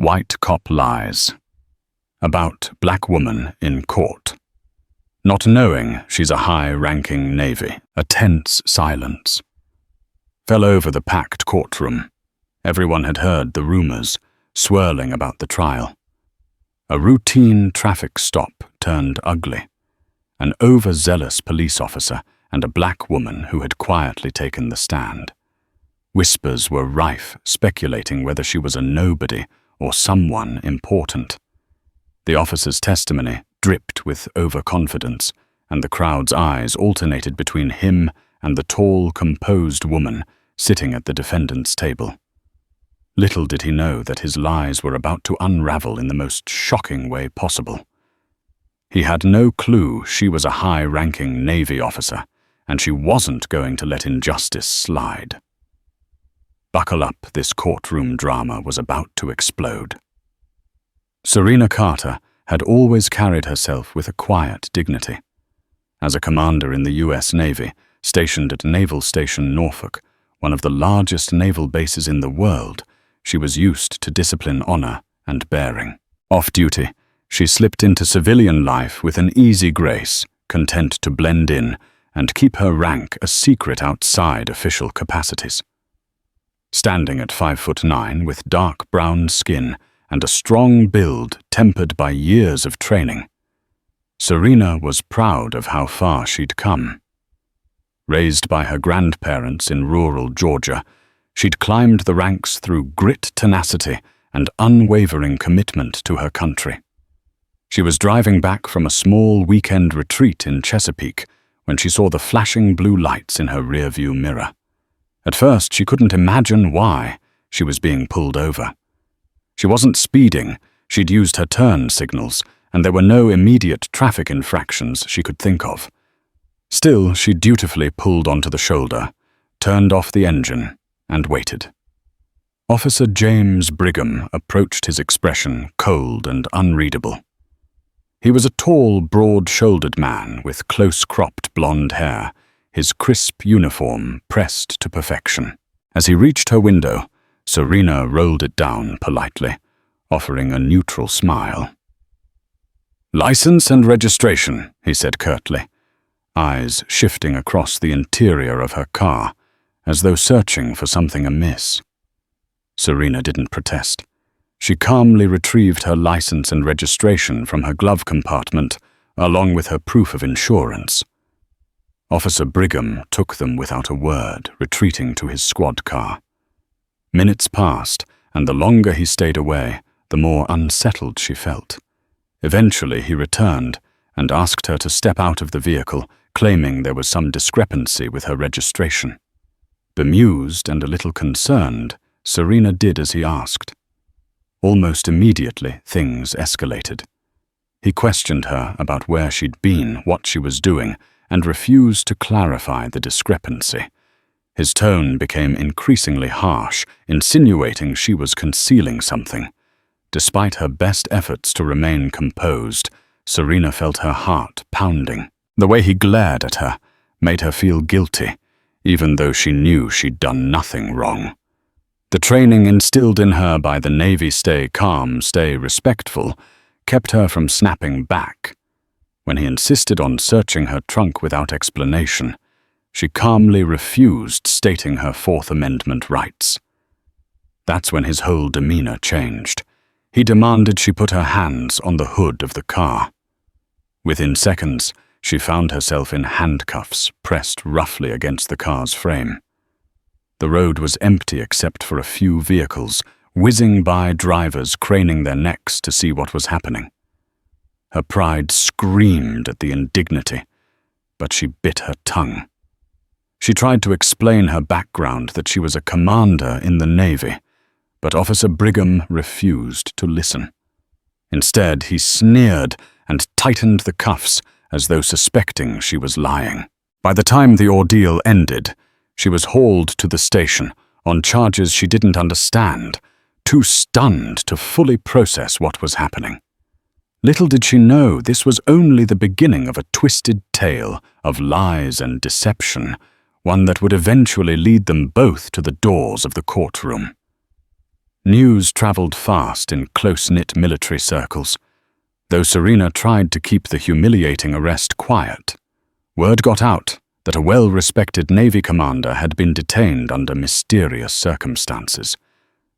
White Cop Lies. About black woman in court. Not knowing she's a high-ranking Navy, a tense silence fell over the packed courtroom. Everyone had heard the rumors swirling about the trial. A routine traffic stop turned ugly. An overzealous police officer and a black woman who had quietly taken the stand. Whispers were rife, speculating whether she was a nobody or someone important. The officer's testimony dripped with overconfidence, and the crowd's eyes alternated between him and the tall, composed woman sitting at the defendant's table. Little did he know that his lies were about to unravel in the most shocking way possible. He had no clue she was a high-ranking Navy officer, and she wasn't going to let injustice slide. Buckle up, this courtroom drama was about to explode. Serena Carter had always carried herself with a quiet dignity. As a commander in the U.S. Navy, stationed at Naval Station Norfolk, one of the largest naval bases in the world, she was used to discipline, honor, and bearing. Off duty, she slipped into civilian life with an easy grace, content to blend in and keep her rank a secret outside official capacities. Standing at 5'9" with dark brown skin and a strong build tempered by years of training, Serena was proud of how far she'd come. Raised by her grandparents in rural Georgia, she'd climbed the ranks through grit, tenacity, and unwavering commitment to her country. She was driving back from a small weekend retreat in Chesapeake when she saw the flashing blue lights in her rearview mirror. At first, she couldn't imagine why she was being pulled over. She wasn't speeding, she'd used her turn signals, and there were no immediate traffic infractions she could think of. Still, she dutifully pulled onto the shoulder, turned off the engine, and waited. Officer James Brigham approached, his expression cold and unreadable. He was a tall, broad-shouldered man with close-cropped blonde hair, his crisp uniform pressed to perfection. As he reached her window, Serena rolled it down politely, offering a neutral smile. "License and registration," he said curtly, eyes shifting across the interior of her car, as though searching for something amiss. Serena didn't protest. She calmly retrieved her license and registration from her glove compartment, along with her proof of insurance. Officer Brigham took them without a word, retreating to his squad car. Minutes passed, and the longer he stayed away, the more unsettled she felt. Eventually he returned and asked her to step out of the vehicle, claiming there was some discrepancy with her registration. Bemused and a little concerned, Serena did as he asked. Almost immediately, things escalated. He questioned her about where she'd been, what she was doing, and refused to clarify the discrepancy. His tone became increasingly harsh, insinuating she was concealing something. Despite her best efforts to remain composed, Serena felt her heart pounding. The way he glared at her made her feel guilty, even though she knew she'd done nothing wrong. The training instilled in her by the Navy "stay calm, stay respectful" kept her from snapping back. When he insisted on searching her trunk without explanation, she calmly refused, stating her Fourth Amendment rights. That's when his whole demeanor changed. He demanded she put her hands on the hood of the car. Within seconds, she found herself in handcuffs, pressed roughly against the car's frame. The road was empty except for a few vehicles, whizzing by drivers craning their necks to see what was happening. Her pride screamed at the indignity, but she bit her tongue. She tried to explain her background, that she was a commander in the Navy, but Officer Brigham refused to listen. Instead, he sneered and tightened the cuffs as though suspecting she was lying. By the time the ordeal ended, she was hauled to the station on charges she didn't understand, too stunned to fully process what was happening. Little did she know this was only the beginning of a twisted tale of lies and deception, one that would eventually lead them both to the doors of the courtroom. News traveled fast in close-knit military circles. Though Serena tried to keep the humiliating arrest quiet, word got out that a well-respected Navy commander had been detained under mysterious circumstances.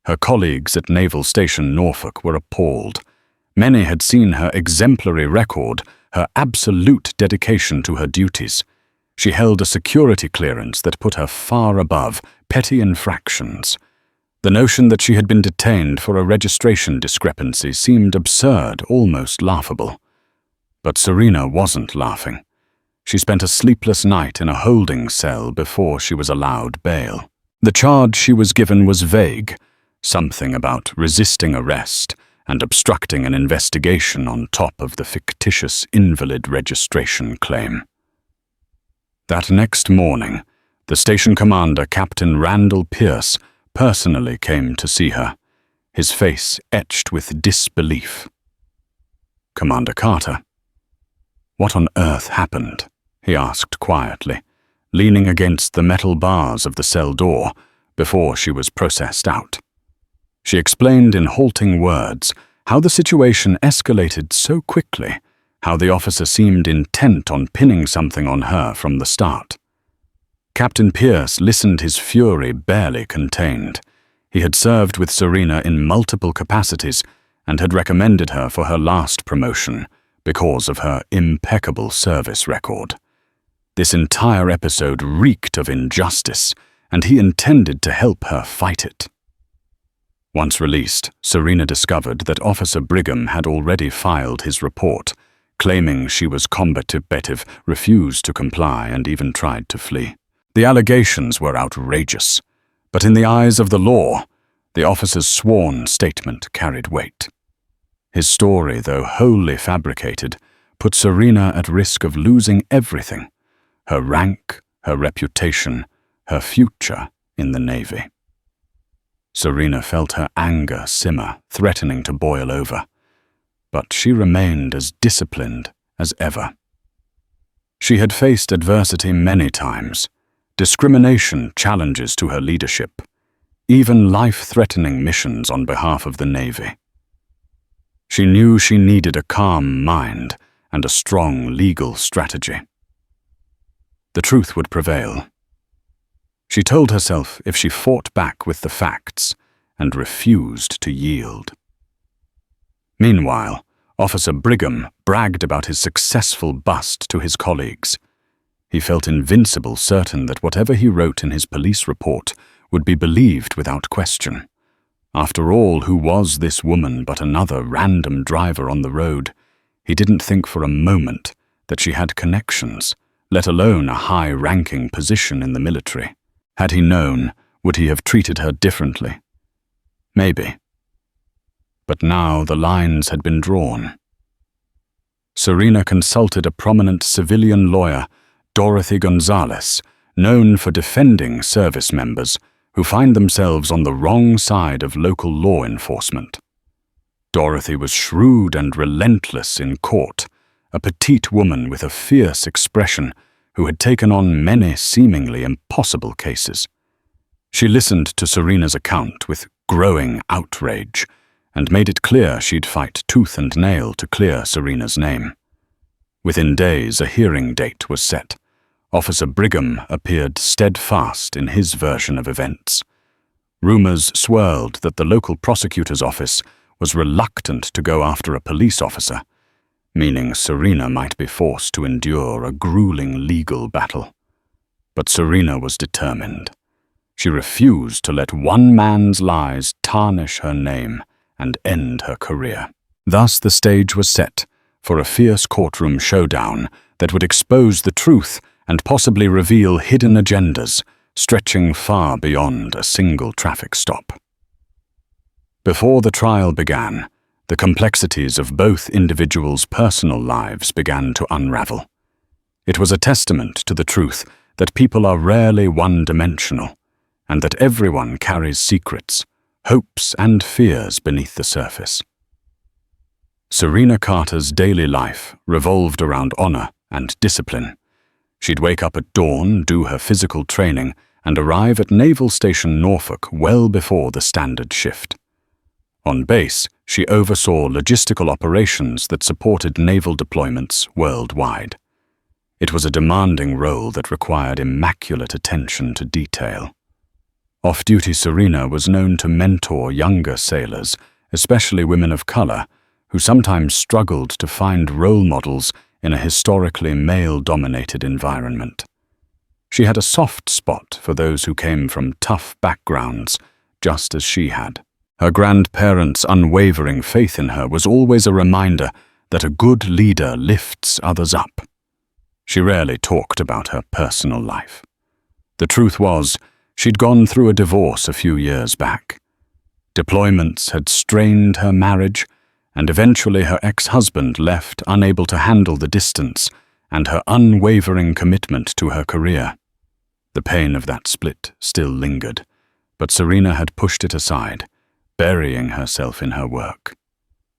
Her colleagues at Naval Station Norfolk were appalled. Many had seen her exemplary record, her absolute dedication to her duties. She held a security clearance that put her far above petty infractions. The notion that she had been detained for a registration discrepancy seemed absurd, almost laughable. But Serena wasn't laughing. She spent a sleepless night in a holding cell before she was allowed bail. The charge she was given was vague, something about resisting arrest and obstructing an investigation on top of the fictitious invalid registration claim. That next morning, the station commander, Captain Randall Pierce, personally came to see her, his face etched with disbelief. "Commander Carter, what on earth happened?" he asked quietly, leaning against the metal bars of the cell door before she was processed out. She explained in halting words how the situation escalated so quickly, how the officer seemed intent on pinning something on her from the start. Captain Pierce listened, his fury barely contained. He had served with Serena in multiple capacities and had recommended her for her last promotion because of her impeccable service record. This entire episode reeked of injustice, and he intended to help her fight it. Once released, Serena discovered that Officer Brigham had already filed his report, claiming she was combative, refused to comply, and even tried to flee. The allegations were outrageous, but in the eyes of the law, the officer's sworn statement carried weight. His story, though wholly fabricated, put Serena at risk of losing everything: her rank, her reputation, her future in the Navy. Serena felt her anger simmer, threatening to boil over, but she remained as disciplined as ever. She had faced adversity many times, discrimination, challenges to her leadership, even life-threatening missions on behalf of the Navy. She knew she needed a calm mind and a strong legal strategy. The truth would prevail. She told herself if she fought back with the facts and refused to yield. Meanwhile, Officer Brigham bragged about his successful bust to his colleagues. He felt invincible, certain that whatever he wrote in his police report would be believed without question. After all, who was this woman but another random driver on the road? He didn't think for a moment that she had connections, let alone a high-ranking position in the military. Had he known, would he have treated her differently? Maybe. But now the lines had been drawn. Serena consulted a prominent civilian lawyer, Dorothy Gonzalez, known for defending service members who find themselves on the wrong side of local law enforcement. Dorothy was shrewd and relentless in court, a petite woman with a fierce expression who had taken on many seemingly impossible cases. She listened to Serena's account with growing outrage and made it clear she'd fight tooth and nail to clear Serena's name. Within days, a hearing date was set. Officer Brigham appeared steadfast in his version of events. Rumors swirled that the local prosecutor's office was reluctant to go after a police officer, meaning Serena might be forced to endure a grueling legal battle. But Serena was determined. She refused to let one man's lies tarnish her name and end her career. Thus the stage was set for a fierce courtroom showdown that would expose the truth and possibly reveal hidden agendas stretching far beyond a single traffic stop. Before the trial began, the complexities of both individuals' personal lives began to unravel. It was a testament to the truth that people are rarely one-dimensional, and that everyone carries secrets, hopes, and fears beneath the surface. Serena Carter's daily life revolved around honor and discipline. She'd wake up at dawn, do her physical training, and arrive at Naval Station Norfolk well before the standard shift. On base, she oversaw logistical operations that supported naval deployments worldwide. It was a demanding role that required immaculate attention to detail. Off-duty Serena was known to mentor younger sailors, especially women of color, who sometimes struggled to find role models in a historically male-dominated environment. She had a soft spot for those who came from tough backgrounds, just as she had. Her grandparents' unwavering faith in her was always a reminder that a good leader lifts others up. She rarely talked about her personal life. The truth was, she'd gone through a divorce a few years back. Deployments had strained her marriage, and eventually her ex-husband left unable to handle the distance and her unwavering commitment to her career. The pain of that split still lingered, but Serena had pushed it aside, burying herself in her work.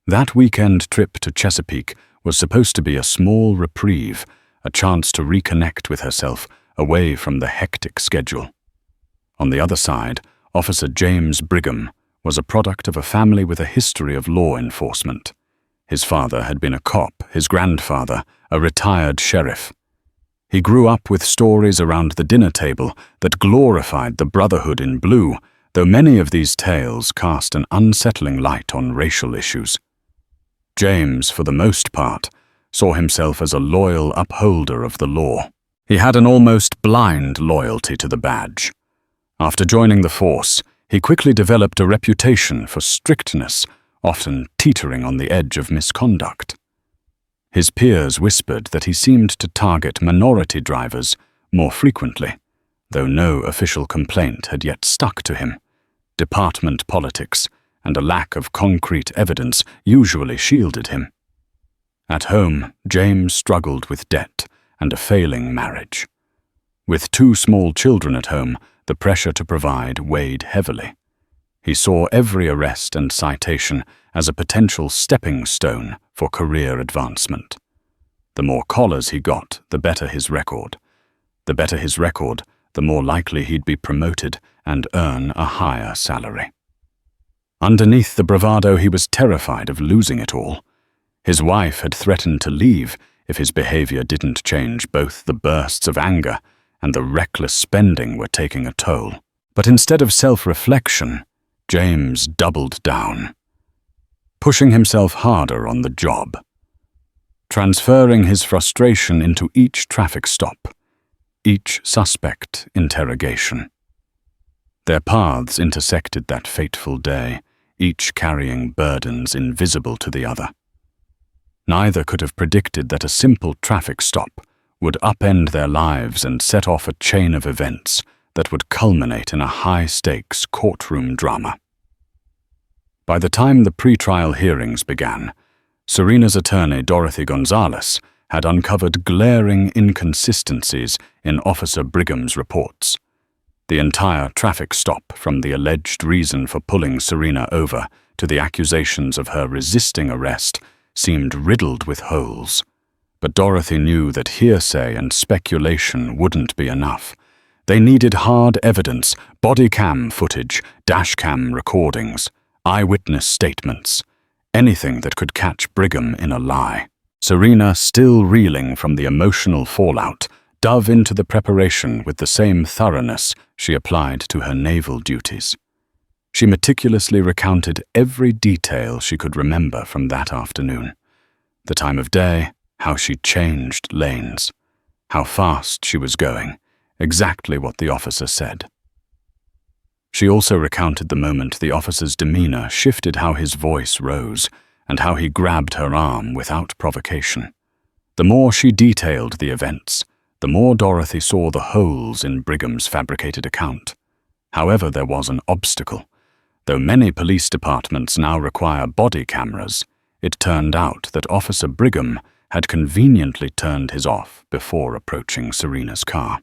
That weekend trip to Chesapeake was supposed to be a small reprieve, a chance to reconnect with herself away from the hectic schedule. On the other side, Officer James Brigham was a product of a family with a history of law enforcement. His father had been a cop, his grandfather a retired sheriff. He grew up with stories around the dinner table that glorified the Brotherhood in blue, though many of these tales cast an unsettling light on racial issues. James, for the most part, saw himself as a loyal upholder of the law. He had an almost blind loyalty to the badge. After joining the force, he quickly developed a reputation for strictness, often teetering on the edge of misconduct. His peers whispered that he seemed to target minority drivers more frequently, though no official complaint had yet stuck to him. Department politics and a lack of concrete evidence usually shielded him. At home, James struggled with debt and a failing marriage. With 2 small children at home, the pressure to provide weighed heavily. He saw every arrest and citation as a potential stepping stone for career advancement. The more collars he got, the better his record. The better his record, the more likely he'd be promoted and earn a higher salary. Underneath the bravado, he was terrified of losing it all. His wife had threatened to leave if his behavior didn't change. Both the bursts of anger and the reckless spending were taking a toll. But instead of self-reflection, James doubled down, pushing himself harder on the job, transferring his frustration into each traffic stop, each suspect interrogation. Their paths intersected that fateful day, each carrying burdens invisible to the other. Neither could have predicted that a simple traffic stop would upend their lives and set off a chain of events that would culminate in a high-stakes courtroom drama. By the time the pre-trial hearings began, Serena's attorney, Dorothy Gonzalez, had uncovered glaring inconsistencies in Officer Brigham's reports. The entire traffic stop, from the alleged reason for pulling Serena over to the accusations of her resisting arrest, seemed riddled with holes. But Dorothy knew that hearsay and speculation wouldn't be enough. They needed hard evidence, body cam footage, dash cam recordings, eyewitness statements, anything that could catch Brigham in a lie. Serena, still reeling from the emotional fallout, dove into the preparation with the same thoroughness she applied to her naval duties. She meticulously recounted every detail she could remember from that afternoon. The time of day, how she changed lanes, how fast she was going, exactly what the officer said. She also recounted the moment the officer's demeanor shifted, how his voice rose, and how he grabbed her arm without provocation. The more she detailed the events, the more Dorothy saw the holes in Brigham's fabricated account. However, there was an obstacle. Though many police departments now require body cameras, it turned out that Officer Brigham had conveniently turned his off before approaching Serena's car.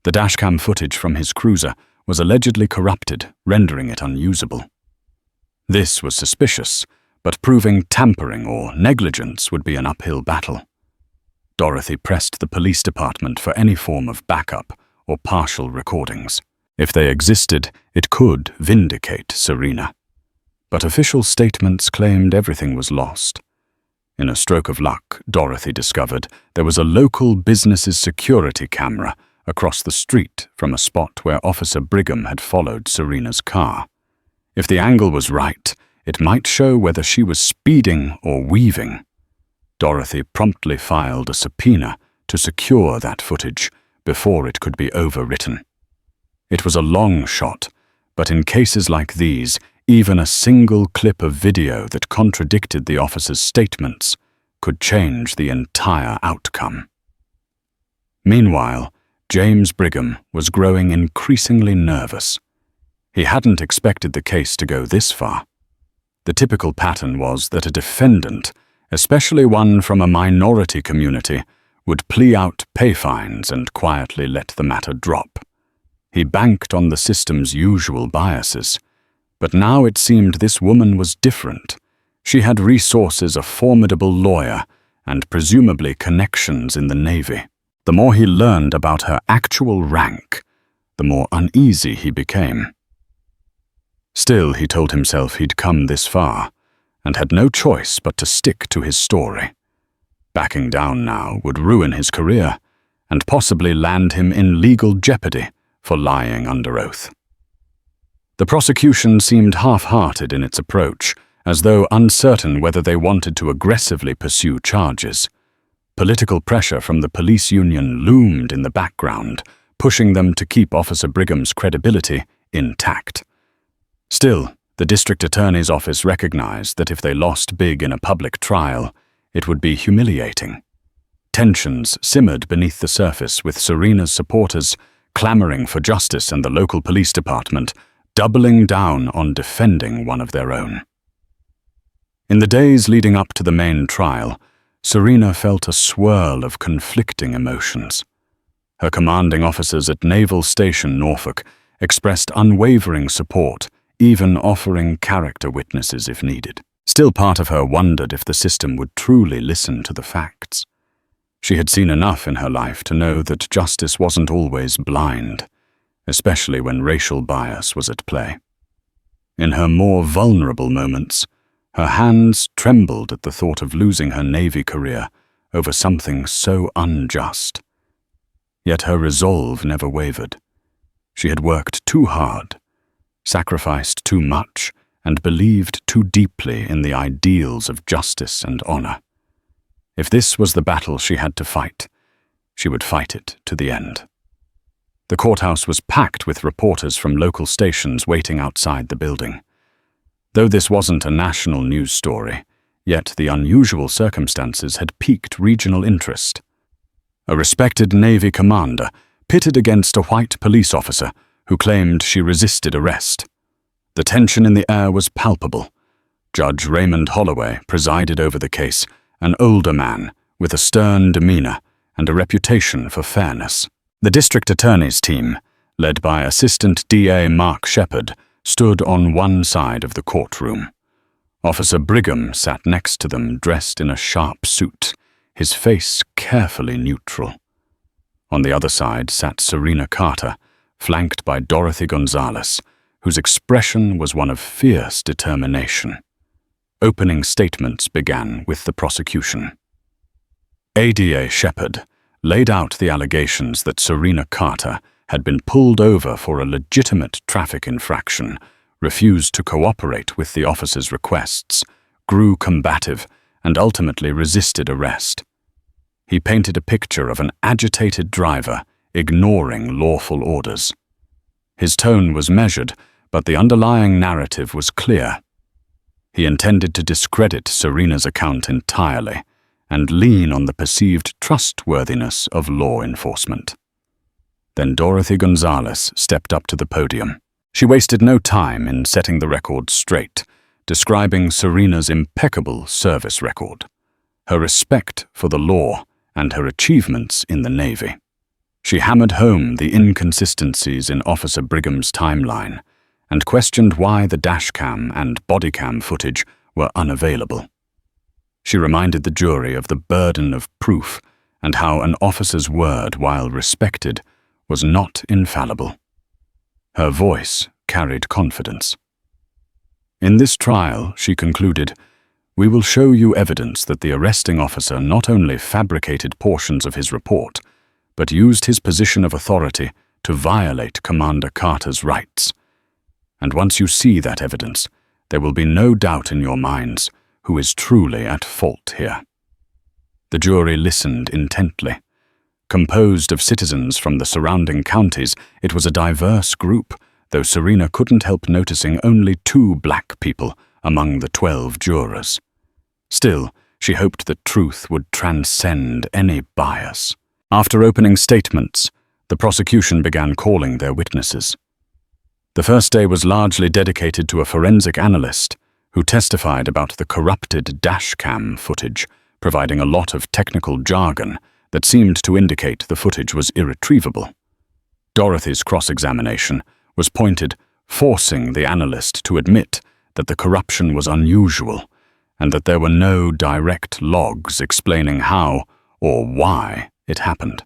The dashcam footage from his cruiser was allegedly corrupted, rendering it unusable. This was suspicious, but proving tampering or negligence would be an uphill battle. Dorothy pressed the police department for any form of backup or partial recordings. If they existed, it could vindicate Serena. but official statements claimed everything was lost. In a stroke of luck, Dorothy discovered there was a local business's security camera across the street from a spot where Officer Brigham had followed Serena's car. If the angle was right, it might show whether she was speeding or weaving. Dorothy promptly filed a subpoena to secure that footage before it could be overwritten. It was a long shot, but in cases like these, even a single clip of video that contradicted the officer's statements could change the entire outcome. Meanwhile, James Brigham was growing increasingly nervous. He hadn't expected the case to go this far. The typical pattern was that a defendant, especially one from a minority community, would plea out pay fines and quietly let the matter drop. He banked on the system's usual biases. But now it seemed this woman was different. She had resources, a formidable lawyer, and presumably connections in the Navy. The more he learned about her actual rank, the more uneasy he became. Still, he told himself he'd come this far, and had no choice but to stick to his story. Backing down now would ruin his career, and possibly land him in legal jeopardy for lying under oath. The prosecution seemed half-hearted in its approach, as though uncertain whether they wanted to aggressively pursue charges. Political pressure from the police union loomed in the background, pushing them to keep Officer Brigham's credibility intact. Still, the district attorney's office recognized that if they lost big in a public trial, it would be humiliating. Tensions simmered beneath the surface, with Serena's supporters clamoring for justice and the local police department doubling down on defending one of their own. In the days leading up to the main trial, Serena felt a swirl of conflicting emotions. Her commanding officers at Naval Station Norfolk expressed unwavering support, even offering character witnesses if needed. Still, part of her wondered if the system would truly listen to the facts. She had seen enough in her life to know that justice wasn't always blind, especially when racial bias was at play. In her more vulnerable moments, her hands trembled at the thought of losing her Navy career over something so unjust. Yet her resolve never wavered. She had worked too hard, sacrificed too much, and believed too deeply in the ideals of justice and honor. If this was the battle she had to fight, she would fight it to the end. The courthouse was packed with reporters from local stations waiting outside the building. Though this wasn't a national news story, yet the unusual circumstances had piqued regional interest. A respected Navy commander pitted against a white police officer who claimed she resisted arrest. The tension in the air was palpable. Judge Raymond Holloway presided over the case, an older man with a stern demeanor and a reputation for fairness. The district attorney's team, led by Assistant DA Mark Shepard, stood on one side of the courtroom. Officer Brigham sat next to them, dressed in a sharp suit, his face carefully neutral. On the other side sat Serena Carter, flanked by Dorothy Gonzalez, whose expression was one of fierce determination. Opening statements began with the prosecution. ADA Shepard laid out the allegations that Serena Carter had been pulled over for a legitimate traffic infraction, refused to cooperate with the officer's requests, grew combative, and ultimately resisted arrest. He painted a picture of an agitated driver ignoring lawful orders. His tone was measured, but the underlying narrative was clear. He intended to discredit Serena's account entirely and lean on the perceived trustworthiness of law enforcement. Then Dorothy Gonzalez stepped up to the podium. She wasted no time in setting the record straight, describing Serena's impeccable service record, her respect for the law, and her achievements in the Navy. She hammered home the inconsistencies in Officer Brigham's timeline and questioned why the dashcam and bodycam footage were unavailable. She reminded the jury of the burden of proof and how an officer's word, while respected, was not infallible. Her voice carried confidence. In this trial, she concluded, we will show you evidence that the arresting officer not only fabricated portions of his report, but used his position of authority to violate Commander Carter's rights. And once you see that evidence, there will be no doubt in your minds who is truly at fault here. The jury listened intently. Composed of citizens from the surrounding counties, it was a diverse group, though Serena couldn't help noticing only 2 black people among the 12 jurors. Still, she hoped that truth would transcend any bias. After opening statements, the prosecution began calling their witnesses. The first day was largely dedicated to a forensic analyst who testified about the corrupted dashcam footage, providing a lot of technical jargon that seemed to indicate the footage was irretrievable. Dorothy's cross-examination was pointed, forcing the analyst to admit that the corruption was unusual and that there were no direct logs explaining how or why it happened.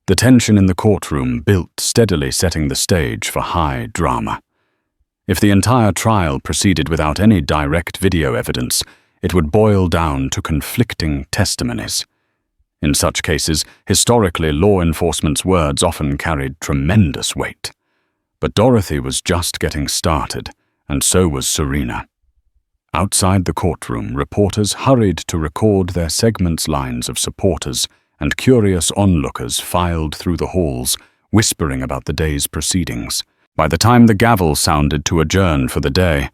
The tension in the courtroom built, steadily setting the stage for high drama. If the entire trial proceeded without any direct video evidence, it would boil down to conflicting testimonies. In such cases, historically, law enforcement's words often carried tremendous weight. But Dorothy was just getting started, and so was Serena. Outside the courtroom, reporters hurried to record their segments. Lines of supporters and curious onlookers filed through the halls, whispering about the day's proceedings. By the time the gavel sounded to adjourn for the day,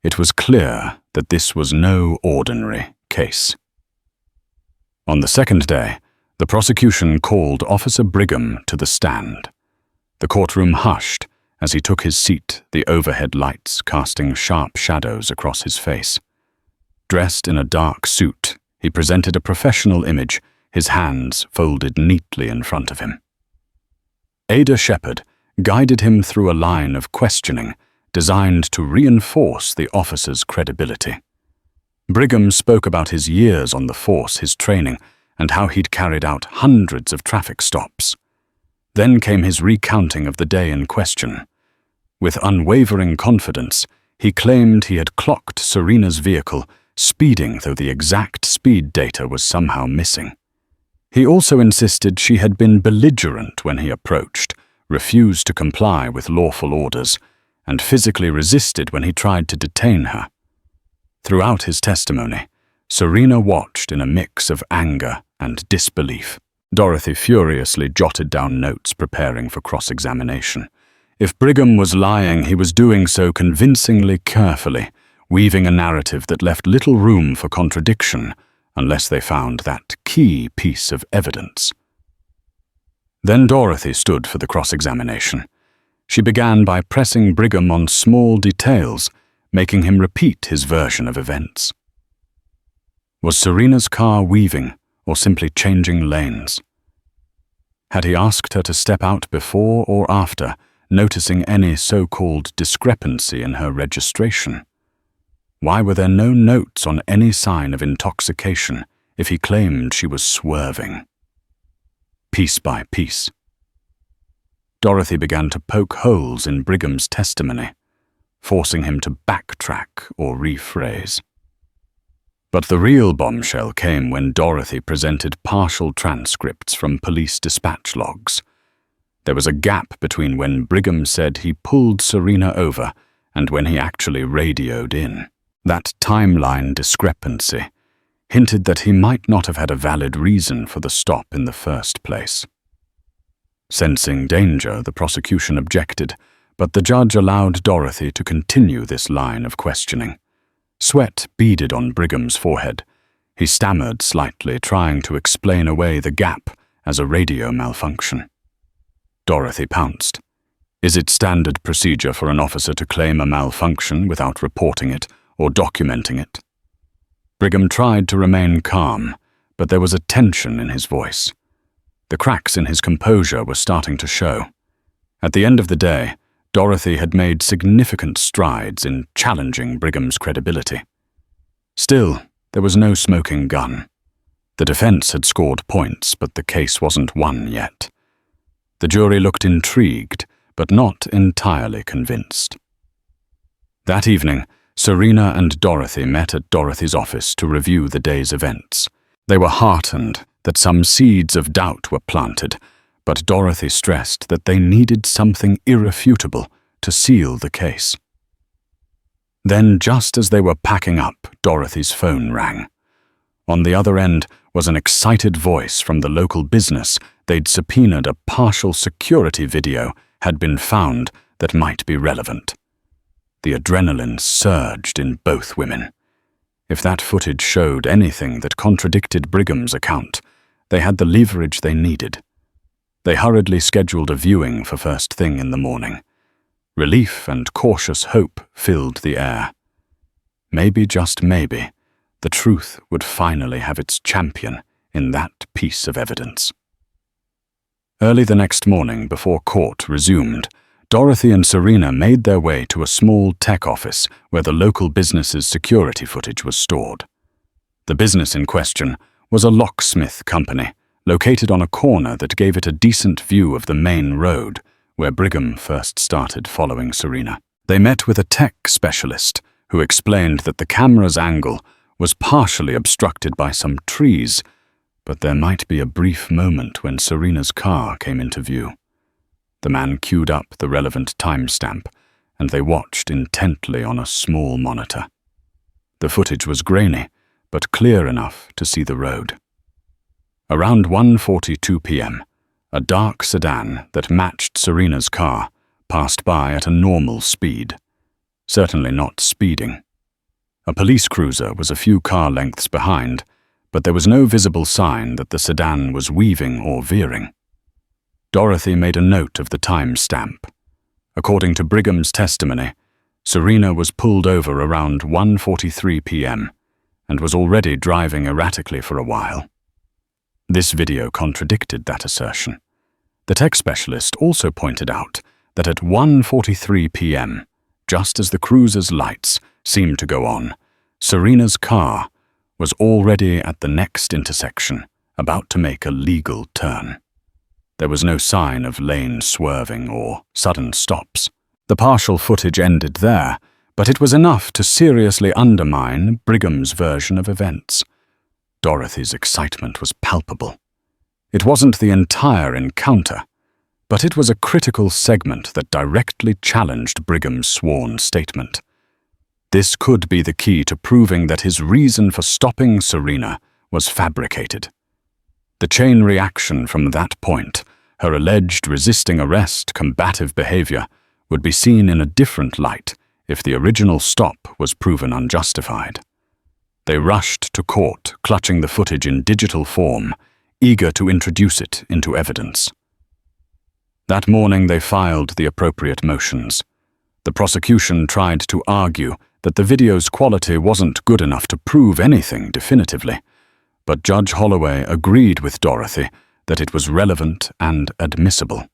it was clear that this was no ordinary case. On the second day, the prosecution called Officer Brigham to the stand. The courtroom hushed as he took his seat, the overhead lights casting sharp shadows across his face. Dressed in a dark suit, he presented a professional image, his hands folded neatly in front of him. Ada Shepherd guided him through a line of questioning designed to reinforce the officer's credibility. Brigham spoke about his years on the force, his training, and how he'd carried out hundreds of traffic stops. Then came his recounting of the day in question. With unwavering confidence, he claimed he had clocked Serena's vehicle, speeding though the exact speed data was somehow missing. He also insisted she had been belligerent when he approached, refused to comply with lawful orders, and physically resisted when he tried to detain her. Throughout his testimony, Serena watched in a mix of anger and disbelief. Dorothy furiously jotted down notes preparing for cross-examination. If Brigham was lying, he was doing so convincingly carefully, weaving a narrative that left little room for contradiction unless they found that key piece of evidence. Then Dorothy stood for the cross-examination. She began by pressing Brigham on small details, making him repeat his version of events. Was Serena's car weaving or simply changing lanes? Had he asked her to step out before or after, noticing any so-called discrepancy in her registration? Why were there no notes on any sign of intoxication if he claimed she was swerving? Piece by piece, Dorothy began to poke holes in Brigham's testimony, forcing him to backtrack or rephrase. But the real bombshell came when Dorothy presented partial transcripts from police dispatch logs. There was a gap between when Brigham said he pulled Serena over and when he actually radioed in. That timeline discrepancy hinted that he might not have had a valid reason for the stop in the first place. Sensing danger, the prosecution objected, but the judge allowed Dorothy to continue this line of questioning. Sweat beaded on Brigham's forehead. He stammered slightly, trying to explain away the gap as a radio malfunction. Dorothy pounced. Is it standard procedure for an officer to claim a malfunction without reporting it or documenting it? Brigham tried to remain calm, but there was a tension in his voice. The cracks in his composure were starting to show. At the end of the day, Dorothy had made significant strides in challenging Brigham's credibility. Still, there was no smoking gun. The defense had scored points, but the case wasn't won yet. The jury looked intrigued, but not entirely convinced. That evening, Serena and Dorothy met at Dorothy's office to review the day's events. They were heartened that some seeds of doubt were planted, but Dorothy stressed that they needed something irrefutable to seal the case. Then, just as they were packing up, Dorothy's phone rang. On the other end was an excited voice from the local business they'd subpoenaed. A partial security video had been found that might be relevant. The adrenaline surged in both women. If that footage showed anything that contradicted Brigham's account, they had the leverage they needed. They hurriedly scheduled a viewing for first thing in the morning. Relief and cautious hope filled the air. Maybe, just maybe, the truth would finally have its champion in that piece of evidence. Early the next morning, before court resumed, Dorothy and Serena made their way to a small tech office where the local business's security footage was stored. The business in question was a locksmith company located on a corner that gave it a decent view of the main road where Brigham first started following Serena. They met with a tech specialist who explained that the camera's angle was partially obstructed by some trees, but there might be a brief moment when Serena's car came into view. The man queued up the relevant timestamp, and they watched intently on a small monitor. The footage was grainy, but clear enough to see the road. Around 1:42 p.m., a dark sedan that matched Serena's car passed by at a normal speed, certainly not speeding. A police cruiser was a few car lengths behind, but there was no visible sign that the sedan was weaving or veering. Dorothy made a note of the time stamp. According to Brigham's testimony, Serena was pulled over around 1:43 p.m. and was already driving erratically for a while. This video contradicted that assertion. The tech specialist also pointed out that at 1:43 p.m., just as the cruiser's lights seemed to go on, Serena's car was already at the next intersection, about to make a legal turn. There was no sign of lane swerving or sudden stops. The partial footage ended there, but it was enough to seriously undermine Brigham's version of events. Dorothy's excitement was palpable. It wasn't the entire encounter, but it was a critical segment that directly challenged Brigham's sworn statement. This could be the key to proving that his reason for stopping Serena was fabricated. The chain reaction from that point, her alleged resisting arrest, combative behavior, would be seen in a different light if the original stop was proven unjustified. They rushed to court, clutching the footage in digital form, eager to introduce it into evidence. That morning they filed the appropriate motions. The prosecution tried to argue that the video's quality wasn't good enough to prove anything definitively, but Judge Holloway agreed with Dorothy that it was relevant and admissible.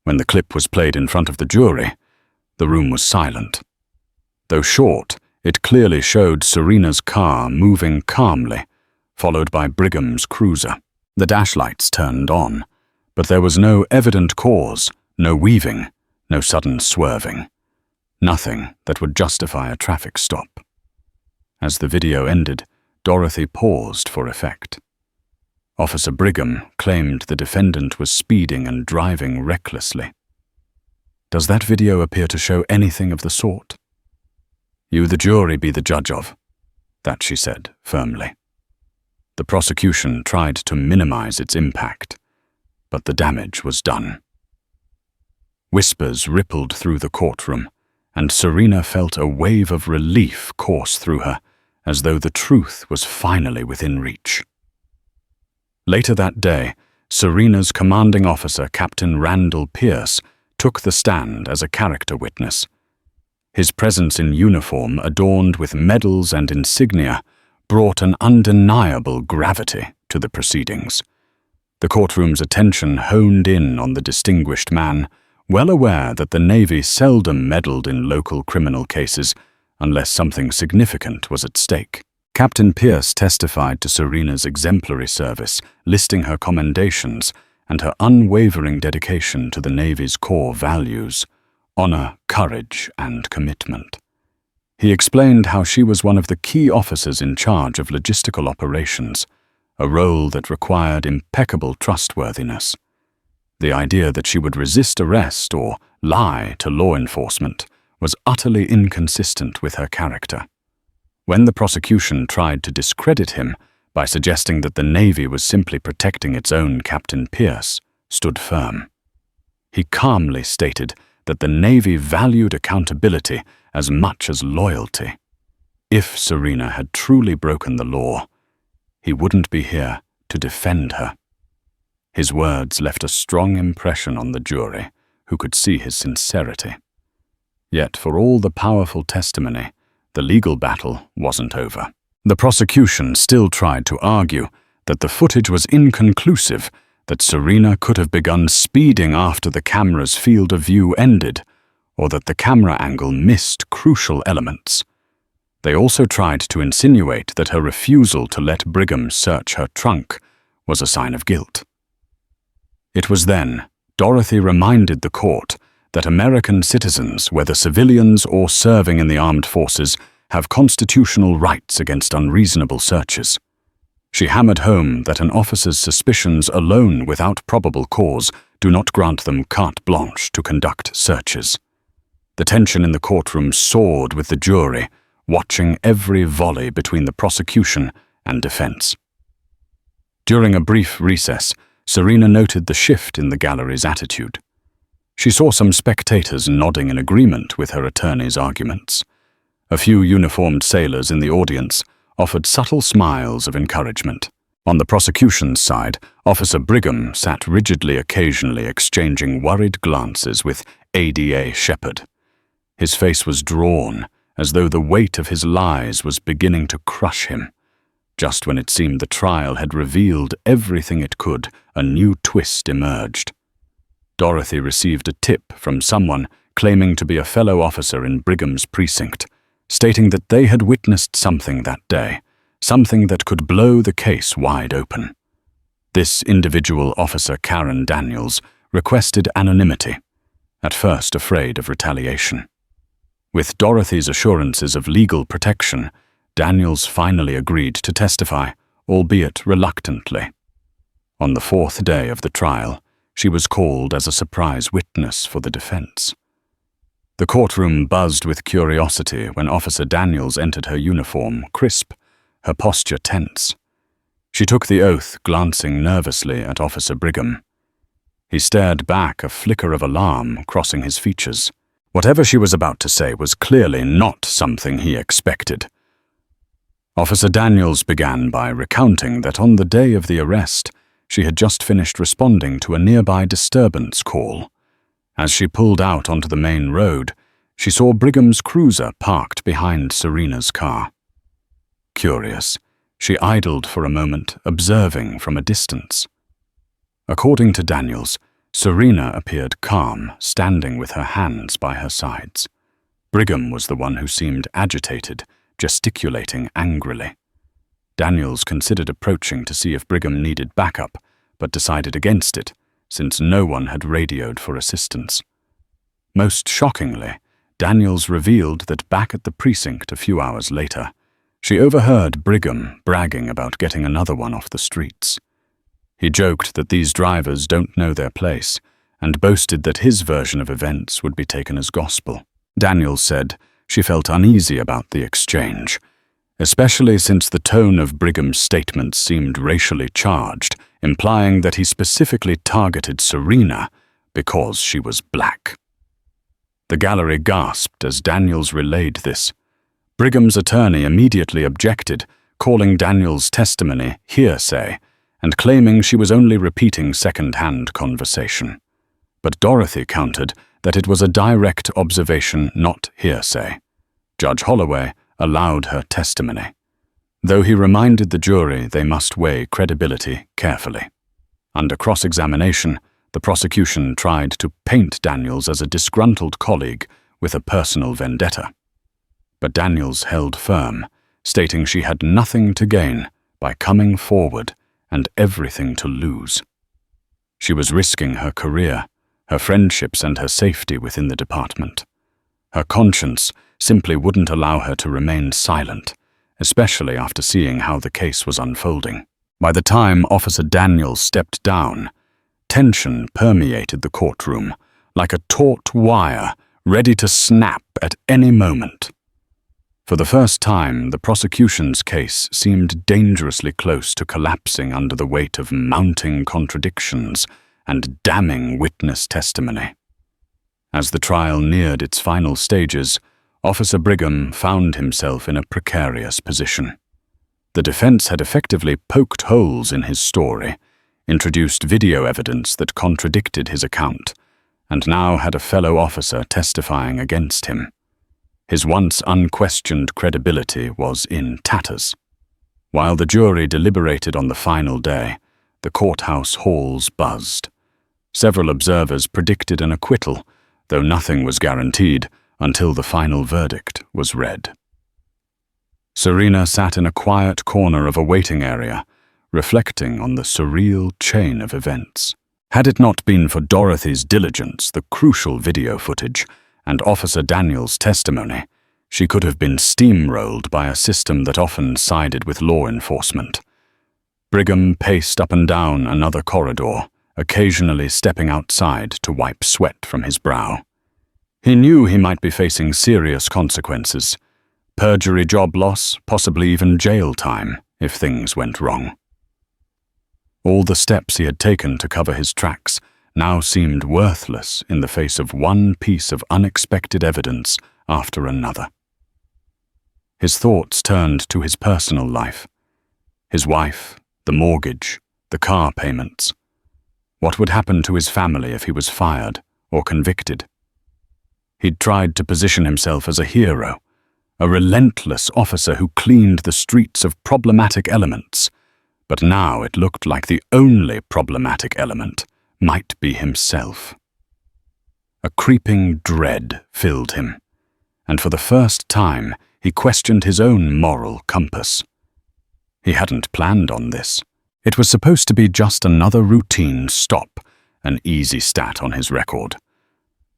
When the clip was played in front of the jury, the room was silent. Though short, it clearly showed Serena's car moving calmly, followed by Brigham's cruiser. The dash lights turned on, but there was no evident cause, no weaving, no sudden swerving. Nothing that would justify a traffic stop. As the video ended, Dorothy paused for effect. Officer Brigham claimed the defendant was speeding and driving recklessly. "Does that video appear to show anything of the sort?" "You, the jury, be the judge of," that she said firmly. The prosecution tried to minimize its impact, but the damage was done. Whispers rippled through the courtroom, and Serena felt a wave of relief course through her, as though the truth was finally within reach. Later that day, Serena's commanding officer, Captain Randall Pierce, took the stand as a character witness. His presence in uniform, adorned with medals and insignia, brought an undeniable gravity to the proceedings. The courtroom's attention honed in on the distinguished man, well aware that the Navy seldom meddled in local criminal cases unless something significant was at stake. Captain Pierce testified to Serena's exemplary service, listing her commendations and her unwavering dedication to the Navy's core values: honor, courage, and commitment. He explained how she was one of the key officers in charge of logistical operations, a role that required impeccable trustworthiness. The idea that she would resist arrest or lie to law enforcement was utterly inconsistent with her character. When the prosecution tried to discredit him by suggesting that the Navy was simply protecting its own Captain Pierce, stood firm. He calmly stated that the Navy valued accountability as much as loyalty. If Serena had truly broken the law, he wouldn't be here to defend her. His words left a strong impression on the jury, who could see his sincerity. Yet, for all the powerful testimony, the legal battle wasn't over. The prosecution still tried to argue that the footage was inconclusive, that Serena could have begun speeding after the camera's field of view ended, or that the camera angle missed crucial elements. They also tried to insinuate that her refusal to let Brigham search her trunk was a sign of guilt. It was then Dorothy reminded the court that American citizens, whether civilians or serving in the armed forces, have constitutional rights against unreasonable searches. She hammered home that an officer's suspicions alone without probable cause do not grant them carte blanche to conduct searches. The tension in the courtroom soared with the jury, watching every volley between the prosecution and defense. During a brief recess, Serena noted the shift in the gallery's attitude. She saw some spectators nodding in agreement with her attorney's arguments. A few uniformed sailors in the audience offered subtle smiles of encouragement. On the prosecution's side, Officer Brigham sat rigidly, occasionally exchanging worried glances with ADA Shepard. His face was drawn, as though the weight of his lies was beginning to crush him. Just when it seemed the trial had revealed everything it could, a new twist emerged. Dorothy received a tip from someone claiming to be a fellow officer in Brigham's precinct, stating that they had witnessed something that day, something that could blow the case wide open. This individual officer, Karen Daniels, requested anonymity, at first afraid of retaliation. With Dorothy's assurances of legal protection, Daniels finally agreed to testify, albeit reluctantly. On the fourth day of the trial, she was called as a surprise witness for the defense. The courtroom buzzed with curiosity when Officer Daniels entered her uniform, crisp, her posture tense. She took the oath, glancing nervously at Officer Brigham. He stared back, a flicker of alarm crossing his features. Whatever she was about to say was clearly not something he expected. Officer Daniels began by recounting that on the day of the arrest, she had just finished responding to a nearby disturbance call. As she pulled out onto the main road, she saw Brigham's cruiser parked behind Serena's car. Curious, she idled for a moment, observing from a distance. According to Daniels, Serena appeared calm, standing with her hands by her sides. Brigham was the one who seemed agitated, gesticulating angrily. Daniels considered approaching to see if Brigham needed backup, but decided against it, since no one had radioed for assistance. Most shockingly, Daniels revealed that back at the precinct a few hours later, she overheard Brigham bragging about getting another one off the streets. He joked that these drivers don't know their place, and boasted that his version of events would be taken as gospel. Daniels said she felt uneasy about the exchange, especially since the tone of Brigham's statements seemed racially charged, implying that he specifically targeted Serena because she was black. The gallery gasped as Daniels relayed this. Brigham's attorney immediately objected, calling Daniels' testimony hearsay and claiming she was only repeating second-hand conversation. But Dorothy countered that it was a direct observation, not hearsay. Judge Holloway allowed her testimony, though he reminded the jury they must weigh credibility carefully. Under cross-examination, the prosecution tried to paint Daniels as a disgruntled colleague with a personal vendetta. But Daniels held firm, stating she had nothing to gain by coming forward and everything to lose. She was risking her career, her friendships, and her safety within the department. Her conscience simply wouldn't allow her to remain silent, especially after seeing how the case was unfolding. By the time Officer Daniels stepped down, tension permeated the courtroom like a taut wire ready to snap at any moment. For the first time, the prosecution's case seemed dangerously close to collapsing under the weight of mounting contradictions and damning witness testimony. As the trial neared its final stages, Officer Brigham found himself in a precarious position. The defense had effectively poked holes in his story, introduced video evidence that contradicted his account, and now had a fellow officer testifying against him. His once unquestioned credibility was in tatters. While the jury deliberated on the final day, the courthouse halls buzzed. Several observers predicted an acquittal, though nothing was guaranteed until the final verdict was read. Serena sat in a quiet corner of a waiting area, reflecting on the surreal chain of events. Had it not been for Dorothy's diligence, the crucial video footage, and Officer Daniels' testimony, she could have been steamrolled by a system that often sided with law enforcement. Brigham paced up and down another corridor, occasionally stepping outside to wipe sweat from his brow. He knew he might be facing serious consequences: perjury, job loss, possibly even jail time if things went wrong. All the steps he had taken to cover his tracks now seemed worthless in the face of one piece of unexpected evidence after another. His thoughts turned to his personal life. His wife, the mortgage, the car payments. What would happen to his family if he was fired or convicted? He'd tried to position himself as a hero, a relentless officer who cleaned the streets of problematic elements, but now it looked like the only problematic element might be himself. A creeping dread filled him, and for the first time he questioned his own moral compass. He hadn't planned on this. It was supposed to be just another routine stop, an easy stat on his record.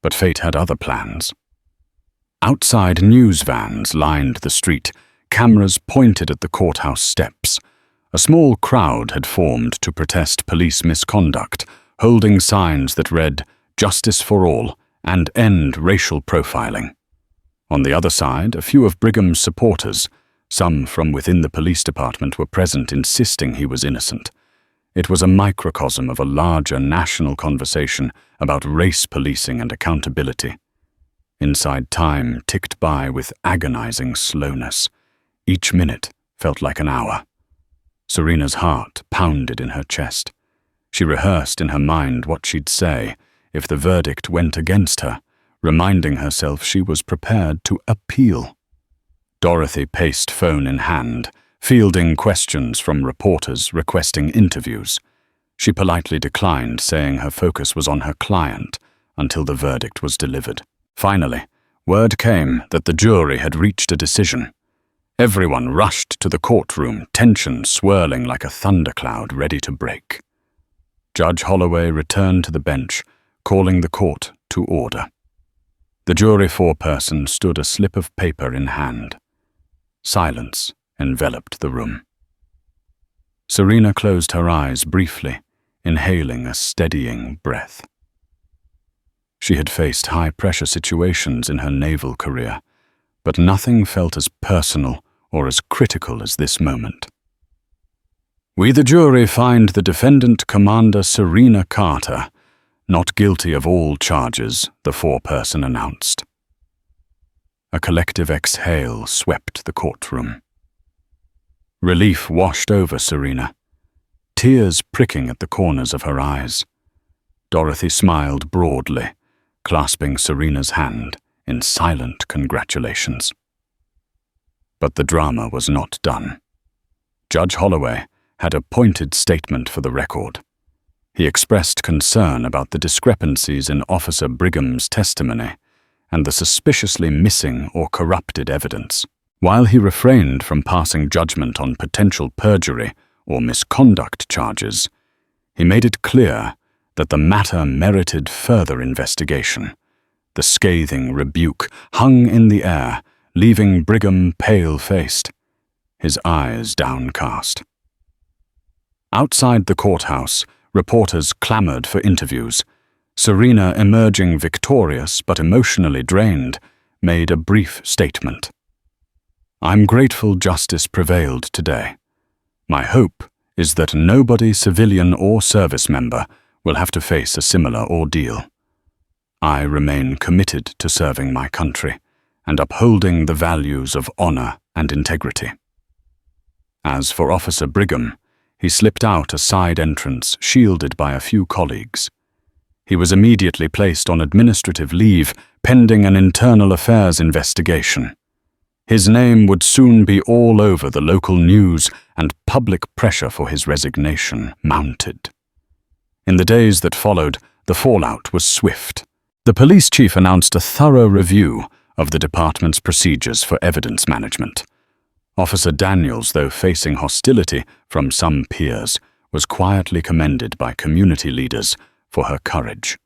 But fate had other plans. Outside news vans lined the street, cameras pointed at the courthouse steps. A small crowd had formed to protest police misconduct, holding signs that read, "Justice for all," and "End racial profiling." On the other side, a few of Brigham's supporters, some from within the police department, were present, insisting he was innocent. It was a microcosm of a larger national conversation about race policing and accountability. Inside, time ticked by with agonizing slowness. Each minute felt like an hour. Serena's heart pounded in her chest. She rehearsed in her mind what she'd say if the verdict went against her, reminding herself she was prepared to appeal. Dorothy paced phone in hand, fielding questions from reporters requesting interviews. She politely declined, saying her focus was on her client until the verdict was delivered. Finally, word came that the jury had reached a decision. Everyone rushed to the courtroom, tension swirling like a thundercloud ready to break. Judge Holloway returned to the bench, calling the court to order. The jury foreperson stood, a slip of paper in hand. Silence enveloped the room. Serena closed her eyes briefly, inhaling a steadying breath. She had faced high-pressure situations in her naval career, but nothing felt as personal or as critical as this moment. "We, the jury, find the defendant, Commander Serena Carter, not guilty of all charges," the foreperson announced. A collective exhale swept the courtroom. Relief washed over Serena, tears pricking at the corners of her eyes. Dorothy smiled broadly, clasping Serena's hand in silent congratulations. But the drama was not done. Judge Holloway had a pointed statement for the record. He expressed concern about the discrepancies in Officer Brigham's testimony and the suspiciously missing or corrupted evidence. While he refrained from passing judgment on potential perjury or misconduct charges, he made it clear that the matter merited further investigation. The scathing rebuke hung in the air leaving Brigham pale-faced, his eyes downcast. Outside the courthouse, reporters clamored for interviews. Serena, emerging victorious but emotionally drained, made a brief statement. "I'm grateful justice prevailed today. My hope is that nobody, civilian or service member, will have to face a similar ordeal. I remain committed to serving my country and upholding the values of honor and integrity." As for Officer Brigham, he slipped out a side entrance shielded by a few colleagues. He was immediately placed on administrative leave pending an internal affairs investigation. His name would soon be all over the local news, and public pressure for his resignation mounted. In the days that followed, the fallout was swift. The police chief announced a thorough review of the department's procedures for evidence management. Officer Daniels, though facing hostility from some peers, was quietly commended by community leaders for her courage.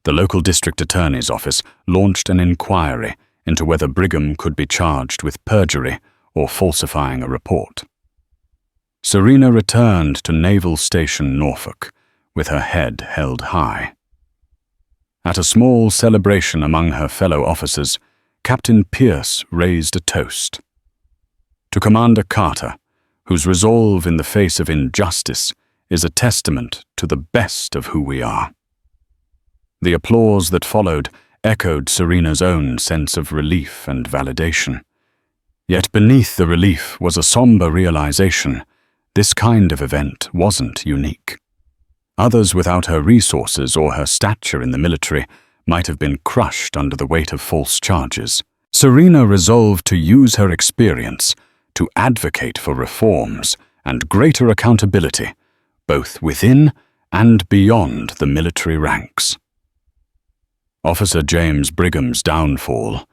The local district attorney's office launched an inquiry into whether Brigham could be charged with perjury or falsifying a report. Serena returned to Naval Station Norfolk with her head held high. At a small celebration among her fellow officers, Captain Pierce raised a toast. To Commander Carter, whose resolve in the face of injustice is a testament to the best of who we are. The applause that followed echoed Serena's own sense of relief and validation. Yet beneath the relief was a somber realization: this kind of event wasn't unique. Others without her resources or her stature in the military might have been crushed under the weight of false charges. Serena resolved to use her experience to advocate for reforms and greater accountability, both within and beyond the military ranks. Officer James Brigham's downfall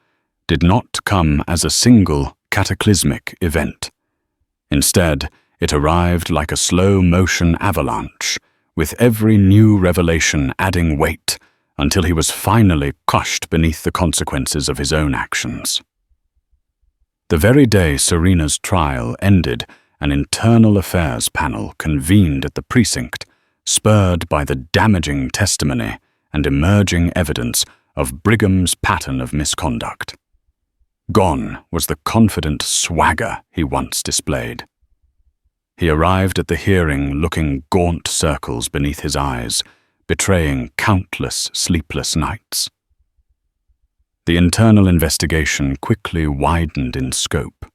did not come as a single cataclysmic event. Instead, it arrived like a slow-motion avalanche, with every new revelation adding weight until he was finally crushed beneath the consequences of his own actions. The very day Serena's trial ended, an internal affairs panel convened at the precinct, spurred by the damaging testimony and emerging evidence of Brigham's pattern of misconduct. Gone was the confident swagger he once displayed. He arrived at the hearing looking gaunt circles beneath his eyes, betraying countless sleepless nights. The internal investigation quickly widened in scope.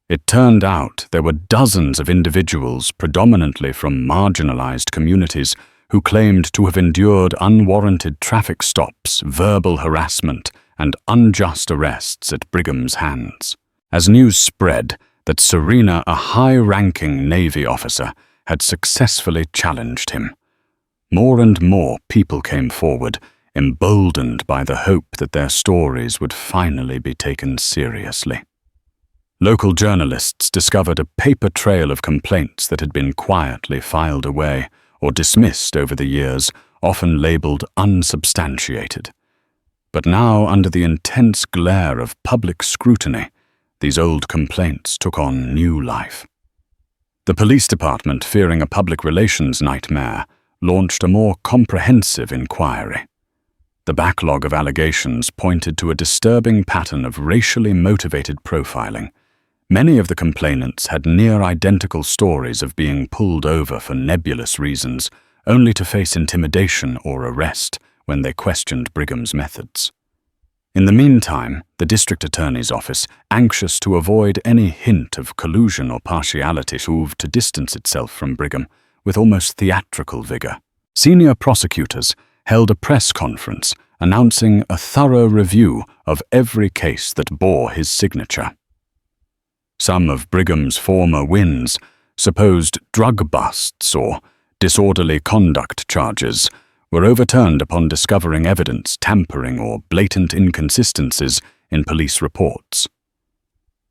It turned out there were dozens of individuals, predominantly from marginalized communities, who claimed to have endured unwarranted traffic stops, verbal harassment, and unjust arrests at Brigham's hands. As news spread that Serena, a high-ranking Navy officer, had successfully challenged him, more and more people came forward, emboldened by the hope that their stories would finally be taken seriously. Local journalists discovered a paper trail of complaints that had been quietly filed away or dismissed over the years, often labeled unsubstantiated. But now, under the intense glare of public scrutiny, these old complaints took on new life. The police department, fearing a public relations nightmare, launched a more comprehensive inquiry. The backlog of allegations pointed to a disturbing pattern of racially motivated profiling. Many of the complainants had near-identical stories of being pulled over for nebulous reasons, only to face intimidation or arrest when they questioned Brigham's methods. In the meantime, the district attorney's office, anxious to avoid any hint of collusion or partiality, moved to distance itself from Brigham with almost theatrical vigor. Senior prosecutors held a press conference announcing a thorough review of every case that bore his signature. Some of Brigham's former wins, supposed drug busts or disorderly conduct charges, were overturned upon discovering evidence tampering or blatant inconsistencies in police reports.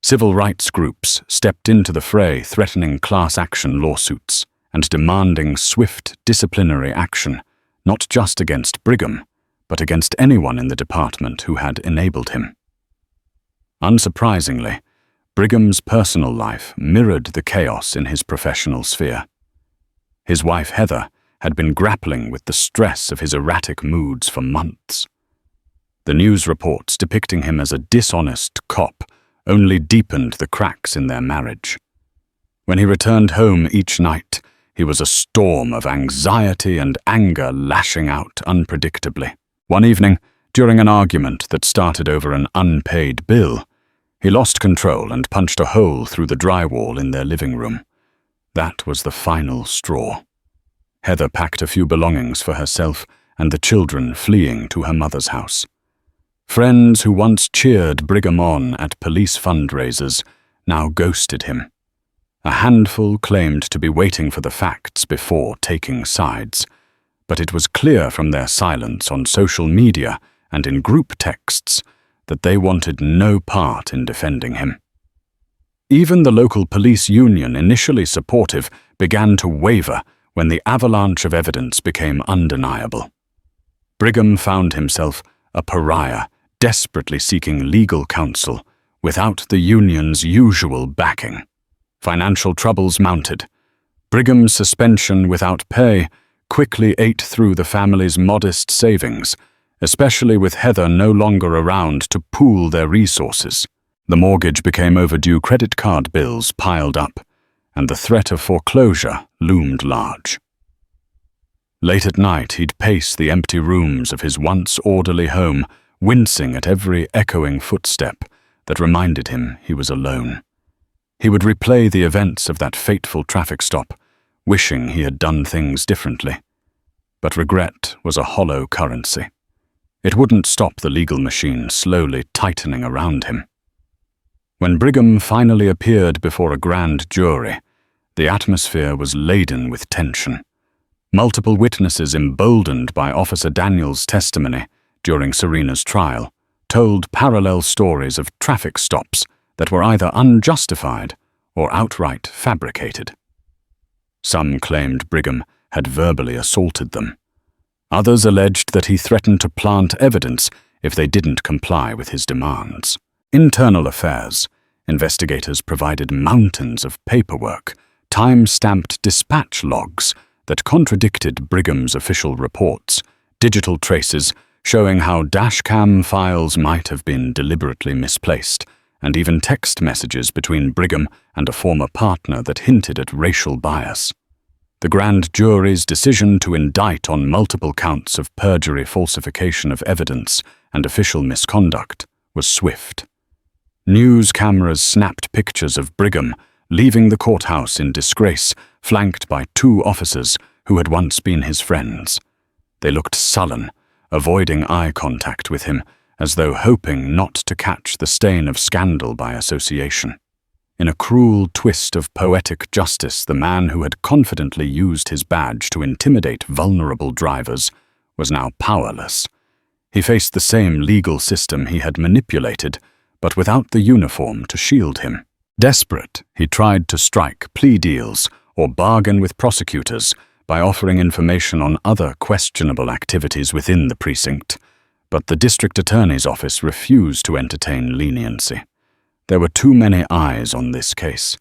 Civil rights groups stepped into the fray, threatening class action lawsuits and demanding swift disciplinary action, not just against Brigham, but against anyone in the department who had enabled him. Unsurprisingly, Brigham's personal life mirrored the chaos in his professional sphere. His wife Heather had been grappling with the stress of his erratic moods for months. The news reports depicting him as a dishonest cop only deepened the cracks in their marriage. When he returned home each night, he was a storm of anxiety and anger lashing out unpredictably. One evening, during an argument that started over an unpaid bill, he lost control and punched a hole through the drywall in their living room. That was the final straw. Heather packed a few belongings for herself and the children, fleeing to her mother's house. Friends who once cheered Brigham on at police fundraisers now ghosted him. A handful claimed to be waiting for the facts before taking sides, but it was clear from their silence on social media and in group texts that they wanted no part in defending him. Even the local police union, initially supportive, began to waver when the avalanche of evidence became undeniable. Brigham found himself a pariah, desperately seeking legal counsel without the union's usual backing. Financial troubles mounted. Brigham's suspension without pay quickly ate through the family's modest savings, especially with Heather no longer around to pool their resources. The mortgage became overdue, credit card bills piled up, and the threat of foreclosure loomed large. Late at night, he'd pace the empty rooms of his once orderly home, wincing at every echoing footstep that reminded him he was alone. He would replay the events of that fateful traffic stop, wishing he had done things differently. But regret was a hollow currency. It wouldn't stop the legal machine slowly tightening around him. When Brigham finally appeared before a grand jury, the atmosphere was laden with tension. Multiple witnesses, emboldened by Officer Daniels' testimony during Serena's trial, told parallel stories of traffic stops that were either unjustified or outright fabricated. Some claimed Brigham had verbally assaulted them. Others alleged that he threatened to plant evidence if they didn't comply with his demands. Internal Affairs investigators provided mountains of paperwork, time-stamped dispatch logs that contradicted Brigham's official reports, digital traces showing how dashcam files might have been deliberately misplaced, and even text messages between Brigham and a former partner that hinted at racial bias. The grand jury's decision to indict on multiple counts of perjury, falsification of evidence, and official misconduct was swift. News cameras snapped pictures of Brigham leaving the courthouse in disgrace, flanked by two officers who had once been his friends. They looked sullen, avoiding eye contact with him, as though hoping not to catch the stain of scandal by association. In a cruel twist of poetic justice, the man who had confidently used his badge to intimidate vulnerable drivers was now powerless. He faced the same legal system he had manipulated, but without the uniform to shield him. Desperate, he tried to strike plea deals or bargain with prosecutors by offering information on other questionable activities within the precinct, but the district attorney's office refused to entertain leniency. There were too many eyes on this case,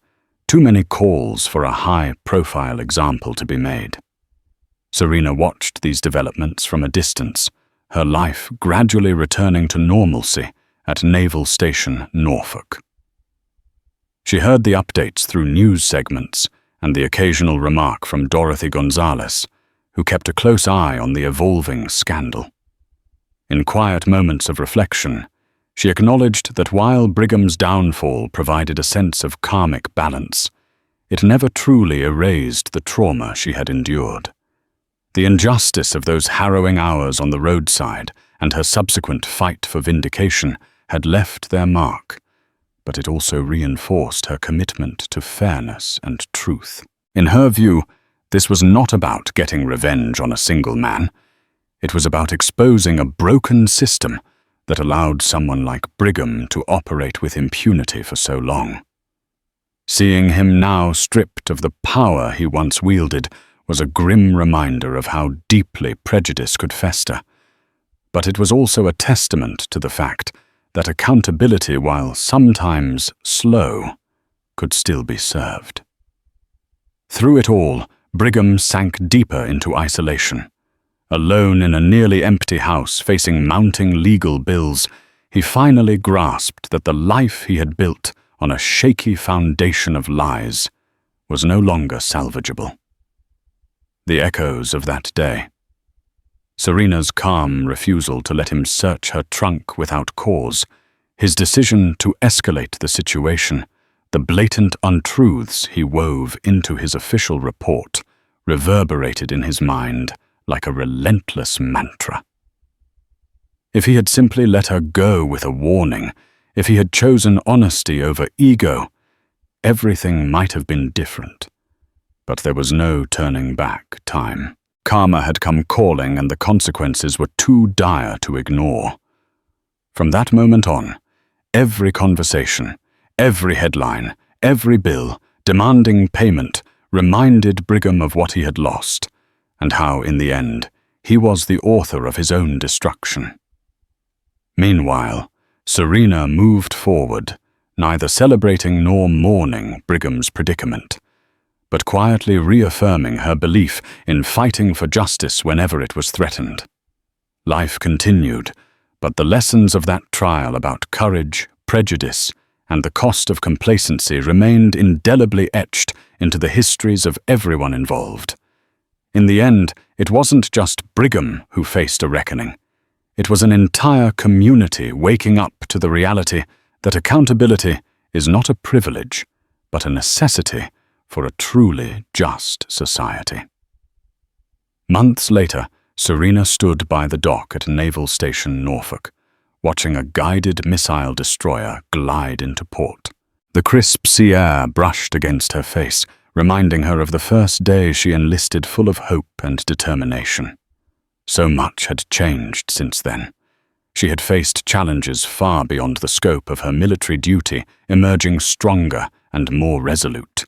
too many calls for a high-profile example to be made. Serena watched these developments from a distance, her life gradually returning to normalcy at Naval Station, Norfolk. She heard the updates through news segments and the occasional remark from Dorothy Gonzalez, who kept a close eye on the evolving scandal. In quiet moments of reflection, she acknowledged that while Brigham's downfall provided a sense of karmic balance, it never truly erased the trauma she had endured. The injustice of those harrowing hours on the roadside and her subsequent fight for vindication had left their mark, but it also reinforced her commitment to fairness and truth. In her view, this was not about getting revenge on a single man. It was about exposing a broken system that allowed someone like Brigham to operate with impunity for so long. Seeing him now stripped of the power he once wielded was a grim reminder of how deeply prejudice could fester. But it was also a testament to the fact that accountability, while sometimes slow, could still be served. Through it all, Brigham sank deeper into isolation. Alone in a nearly empty house facing mounting legal bills, he finally grasped that the life he had built on a shaky foundation of lies was no longer salvageable. The echoes of that day. Serena's calm refusal to let him search her trunk without cause, his decision to escalate the situation, the blatant untruths he wove into his official report, reverberated in his mind like a relentless mantra. If he had simply let her go with a warning, if he had chosen honesty over ego, everything might have been different. But there was no turning back time. Karma had come calling, and the consequences were too dire to ignore. From that moment on, every conversation, every headline, every bill demanding payment reminded Brigham of what he had lost, and how, in the end, he was the author of his own destruction. Meanwhile, Serena moved forward, neither celebrating nor mourning Brigham's predicament, but quietly reaffirming her belief in fighting for justice whenever it was threatened. Life continued, but the lessons of that trial about courage, prejudice, and the cost of complacency remained indelibly etched into the histories of everyone involved. In the end, it wasn't just Brigham who faced a reckoning. It was an entire community waking up to the reality that accountability is not a privilege, but a necessity for a truly just society. Months later, Serena stood by the dock at Naval Station Norfolk, watching a guided missile destroyer glide into port. The crisp sea air brushed against her face, reminding her of the first day she enlisted, full of hope and determination. So much had changed since then. She had faced challenges far beyond the scope of her military duty, emerging stronger and more resolute.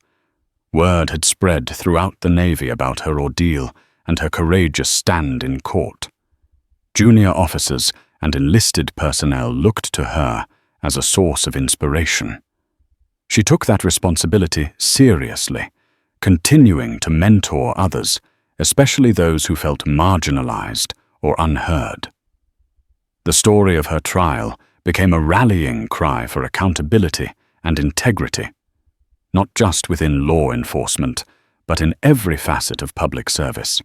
Word had spread throughout the Navy about her ordeal and her courageous stand in court. Junior officers and enlisted personnel looked to her as a source of inspiration. She took that responsibility seriously, continuing to mentor others, especially those who felt marginalized or unheard. The story of her trial became a rallying cry for accountability and integrity, not just within law enforcement, but in every facet of public service.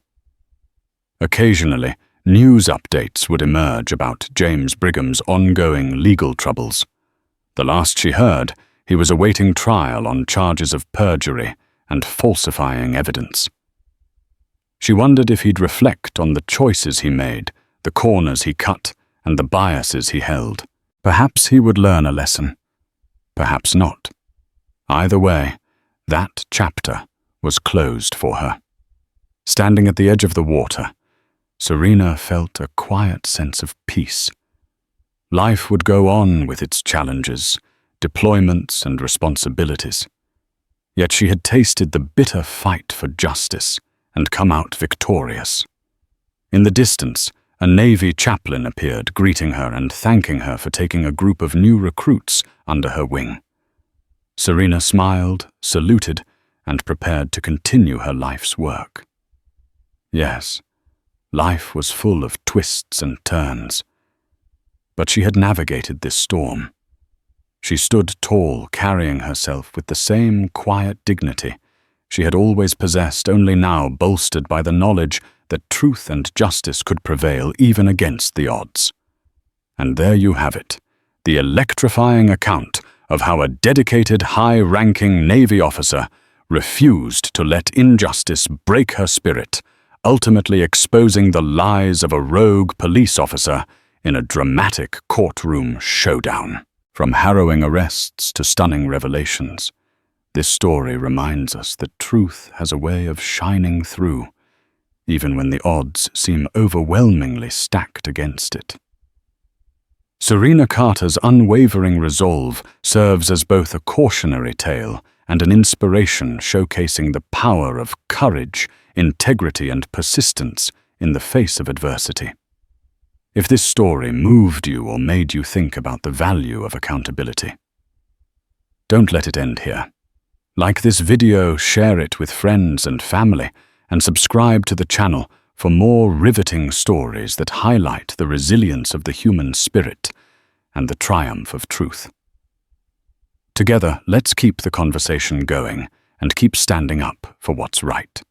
Occasionally, news updates would emerge about James Brigham's ongoing legal troubles. The last she heard, he was awaiting trial on charges of perjury and falsifying evidence. She wondered if he'd reflect on the choices he made, the corners he cut, and the biases he held. Perhaps he would learn a lesson. Perhaps not. Either way, that chapter was closed for her. Standing at the edge of the water, Serena felt a quiet sense of peace. Life would go on with its challenges, deployments, and responsibilities. Yet she had tasted the bitter fight for justice and come out victorious. In the distance, a Navy chaplain appeared, greeting her and thanking her for taking a group of new recruits under her wing. Serena smiled, saluted, and prepared to continue her life's work. Yes, life was full of twists and turns. But she had navigated this storm. She stood tall, carrying herself with the same quiet dignity she had always possessed, only now bolstered by the knowledge that truth and justice could prevail even against the odds. And there you have it, the electrifying account of how a dedicated, high-ranking Navy officer refused to let injustice break her spirit, ultimately exposing the lies of a rogue police officer in a dramatic courtroom showdown. From harrowing arrests to stunning revelations, this story reminds us that truth has a way of shining through, even when the odds seem overwhelmingly stacked against it. Serena Carter's unwavering resolve serves as both a cautionary tale and an inspiration showcasing the power of courage, integrity, and persistence in the face of adversity. if this story moved you or made you think about the value of accountability. Don't let it end here. Like this video, share it with friends and family, and subscribe to the channel for more riveting stories that highlight the resilience of the human spirit and the triumph of truth. Together, let's keep the conversation going and keep standing up for what's right.